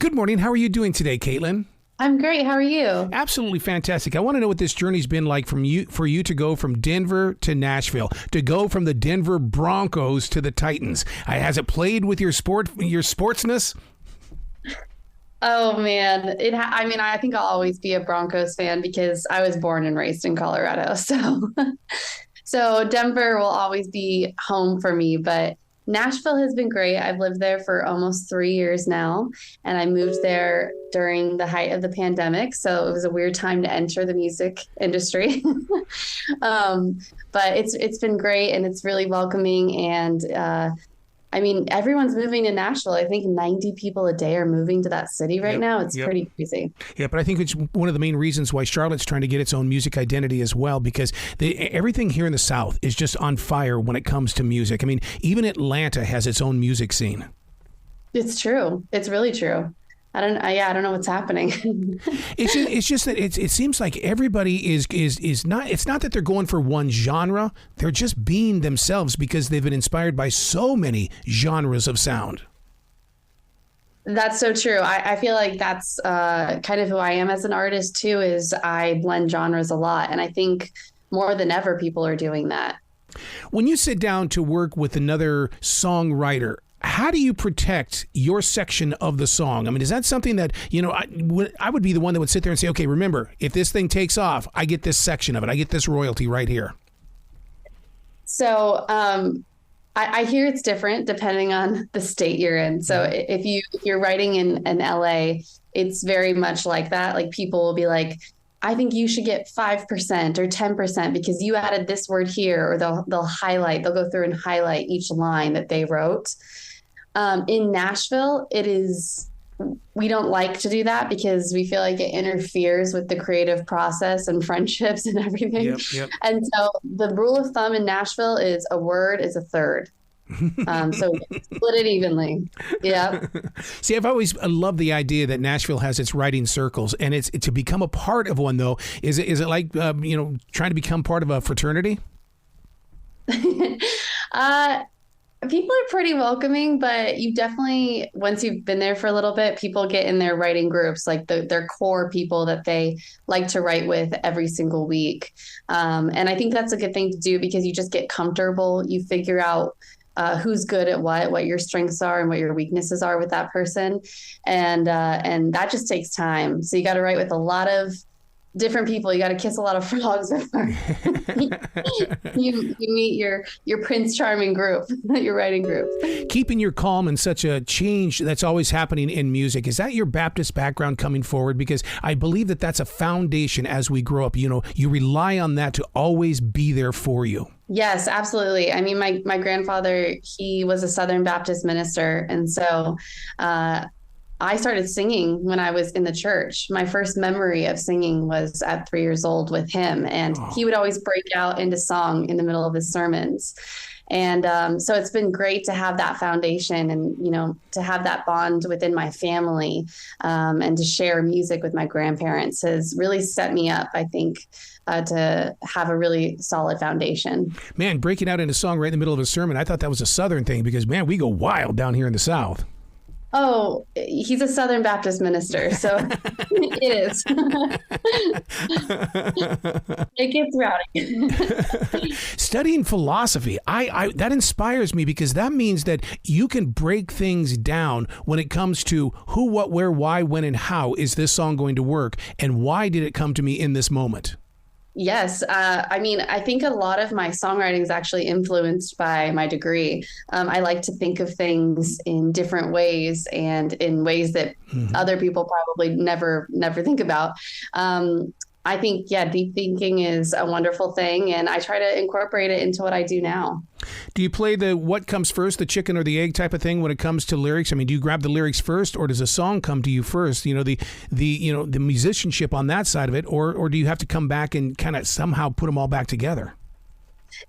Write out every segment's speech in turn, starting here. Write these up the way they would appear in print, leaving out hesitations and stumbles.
Good morning. How are you doing today, Caitlin? I'm great. How are you? Absolutely fantastic. I want to know what this journey's been like for you to go from Denver to Nashville, to go from the Denver Broncos to the Titans. Has it played with your sportsness? Oh man, I think I'll always be a Broncos fan because I was born and raised in Colorado. So Denver will always be home for me, but Nashville has been great. I've lived there for almost 3 years now, and I moved there during the height of the pandemic. So it was a weird time to enter the music industry. But it's been great, and it's really welcoming. And everyone's moving to Nashville. I think 90 people a day are moving to that city right now. It's pretty crazy. Yeah, but I think it's one of the main reasons why Charlotte's trying to get its own music identity as well, because everything here in the South is just on fire when it comes to music. I mean, even Atlanta has its own music scene. It's true. It's really true. I don't know what's happening. It's just that it seems like everybody is not. It's not that they're going for one genre. They're just being themselves because they've been inspired by so many genres of sound. That's so true. I feel like that's kind of who I am as an artist too. Is I blend genres a lot, and I think more than ever people are doing that. When you sit down to work with another songwriter, how do you protect your section of the song? I mean, is that something that, I would be the one that would sit there and say, okay, remember, if this thing takes off, I get this section of it. I get this royalty right here. So I hear it's different depending on the state you're in. So if you're writing in LA, it's very much like that. Like people will be like, I think you should get 5% or 10% because you added this word here, or they'll go through and highlight each line that they wrote. In Nashville, we don't like to do that because we feel like it interferes with the creative process and friendships and everything. Yep. And so the rule of thumb in Nashville is a word is a third. So split it evenly. Yeah. See, I've always loved the idea that Nashville has its writing circles, and it's to become a part of one though. Is it like trying to become part of a fraternity? People are pretty welcoming, but you definitely, once you've been there for a little bit, people get in their writing groups, like their core people that they like to write with every single week. And I think that's a good thing to do because you just get comfortable. You figure out who's good at what your strengths are and what your weaknesses are with that person. And that just takes time. So you got to write with a lot of different people. You got to kiss a lot of frogs before you meet your Prince Charming group, your writing group. Keeping your calm in such a change that's always happening in music. Is that your Baptist background coming forward? Because I believe that that's a foundation as we grow up. You rely on that to always be there for you. Yes, absolutely. I mean, my grandfather, he was a Southern Baptist minister. And so, I started singing when I was in the church. My first memory of singing was at 3 years old with him. And he would always break out into song in the middle of his sermons. And so it's been great to have that foundation and, to have that bond within my family and to share music with my grandparents has really set me up, I think, to have a really solid foundation. Man, breaking out into song right in the middle of a sermon, I thought that was a Southern thing because, man, we go wild down here in the South. Oh, he's a Southern Baptist minister, so it is. It gets rowdy. Studying philosophy, I that inspires me because that means that you can break things down when it comes to who, what, where, why, when, and how is this song going to work, and why did it come to me in this moment? Yes. I think a lot of my songwriting is actually influenced by my degree. I like to think of things in different ways and in ways that other people probably never think about. I think, deep thinking is a wonderful thing, and I try to incorporate it into what I do now. Do you play the what comes first, the chicken or the egg type of thing when it comes to lyrics? I mean, do you grab the lyrics first, or does a song come to you first? The musicianship on that side of it, or do you have to come back and kind of somehow put them all back together?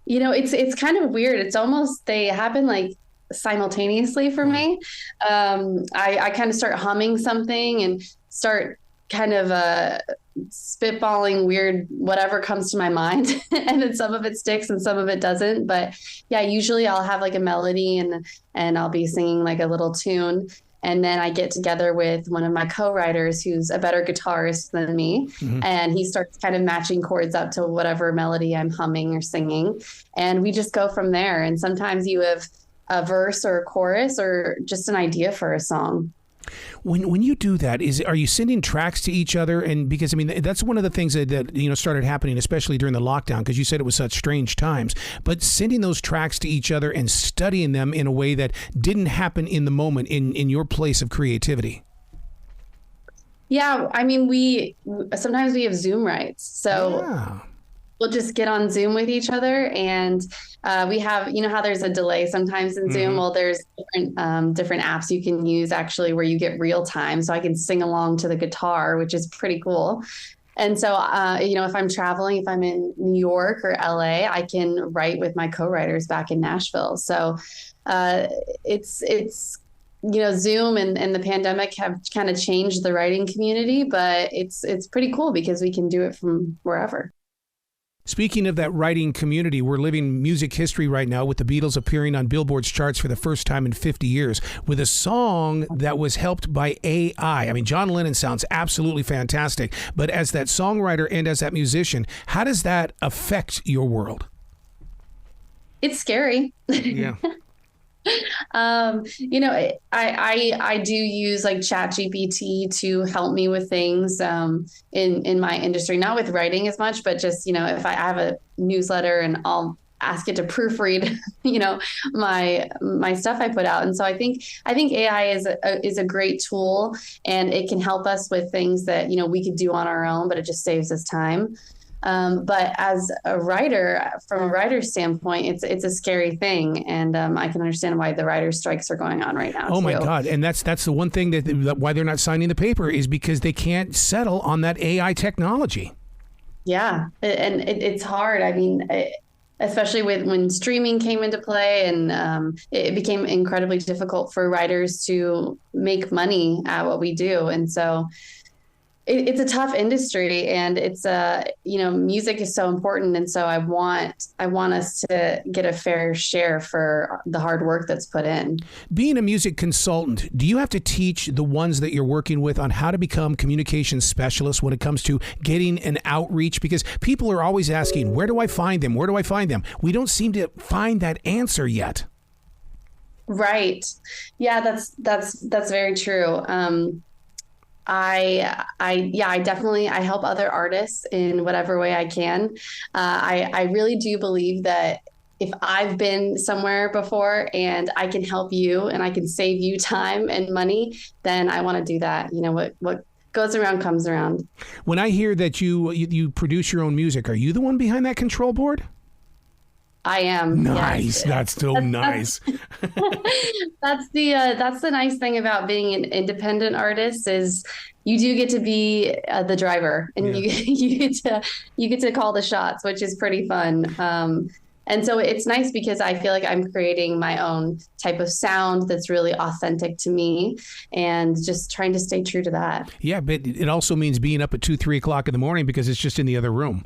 It's kind of weird. It's almost they happen like simultaneously for me. I kind of start humming something and start kind of spitballing weird whatever comes to my mind and then some of it sticks and some of it doesn't, but usually I'll have like a melody and I'll be singing like a little tune And then I get together with one of my co-writers who's a better guitarist than me. And he starts kind of matching chords up to whatever melody I'm humming or singing. And we just go from there. And sometimes you have a verse or a chorus or just an idea for a song. When you do that, are you sending tracks to each other? And because I mean that's one of the things that started happening, especially during the lockdown, because you said it was such strange times. But sending those tracks to each other and studying them in a way that didn't happen in the moment in your place of creativity. Yeah, I mean we sometimes we have Zoom rights, so. Yeah. We'll just get on Zoom with each other, and we have, how there's a delay sometimes in Zoom. Well, there's different apps you can use actually where you get real time. So I can sing along to the guitar, which is pretty cool. And so, if I'm traveling, if I'm in New York or LA, I can write with my co-writers back in Nashville. So it's Zoom and the pandemic have kind of changed the writing community, but it's pretty cool because we can do it from wherever. Speaking of that writing community, we're living music history right now with the Beatles appearing on Billboard's charts for the first time in 50 years with a song that was helped by AI. I mean, John Lennon sounds absolutely fantastic, but as that songwriter and as that musician, how does that affect your world? It's scary. Yeah. I do use like ChatGPT to help me with things in my industry, not with writing as much, but just, if I have a newsletter and I'll ask it to proofread, my stuff I put out. And so I think AI is a great tool, and it can help us with things that, we could do on our own, but it just saves us time. But as a writer, from a writer's standpoint, it's a scary thing, and I can understand why the writer's strikes are going on right now. Oh my God! And that's the one thing that why they're not signing the paper is because they can't settle on that AI technology. Yeah, and it's hard. I mean, especially when streaming came into play, and it became incredibly difficult for writers to make money at what we do, and so. It's a tough industry, and it's music is so important. And so I want us to get a fair share for the hard work that's put in. Being a music consultant, do you have to teach the ones that you're working with on how to become communication specialists when it comes to getting an outreach? Because people are always asking, where do I find them? Where do I find them? We don't seem to find that answer yet. Right. Yeah, that's very true. I definitely help other artists in whatever way I can. I really do believe that if I've been somewhere before and I can help you and I can save you time and money, then I want to do that. What goes around comes around. When I hear that you produce your own music, are you the one behind that control board? I am. Nice. Yes. That's so nice. That's the nice thing about being an independent artist is you do get to be the driver, and you get to call the shots, which is pretty fun. And so it's nice because I feel like I'm creating my own type of sound that's really authentic to me, and just trying to stay true to that. Yeah, but it also means being up at 2-3 o'clock in the morning because it's just in the other room.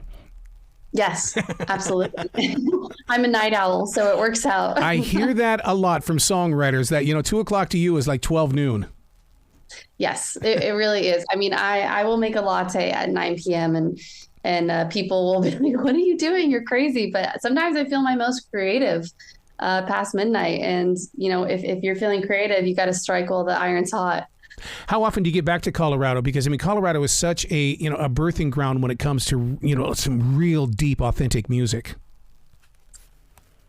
Yes, absolutely. I'm a night owl, so it works out. I hear that a lot from songwriters that, 2 o'clock to you is like 12 noon. Yes, it really is. I mean, I will make a latte at 9 p.m. and people will be like, what are you doing? You're crazy. But sometimes I feel my most creative past midnight. And, if you're feeling creative, you got to strike while the iron's hot. How often do you get back to Colorado? Because Colorado is such a birthing ground when it comes to some real deep, authentic music.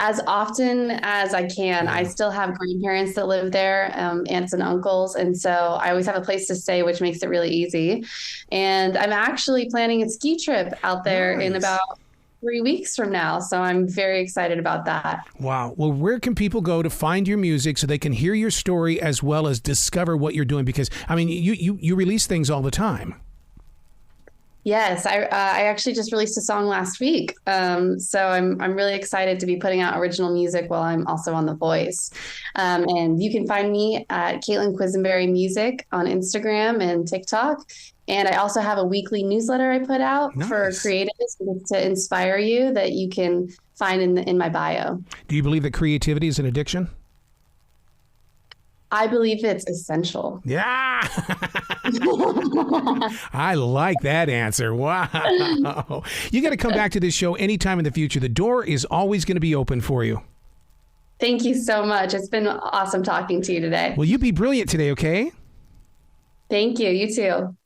As often as I can. I still have grandparents that live there, aunts and uncles, and so I always have a place to stay, which makes it really easy. And I'm actually planning a ski trip out there in about 3 weeks from now. So I'm very excited about that. Wow. Well, where can people go to find your music so they can hear your story as well as discover what you're doing? Because, you release things all the time. Yes, I actually just released a song last week. So I'm really excited to be putting out original music while I'm also on The Voice. And you can find me at Caitlin Quisenberry Music on Instagram and TikTok. And I also have a weekly newsletter I put out for creatives to inspire you that you can find in my bio. Do you believe that creativity is an addiction? I believe it's essential. Yeah. I like that answer. Wow. You got to come back to this show anytime in the future. The door is always going to be open for you. Thank you so much. It's been awesome talking to you today. Well, you be brilliant today, okay? Thank you. You too.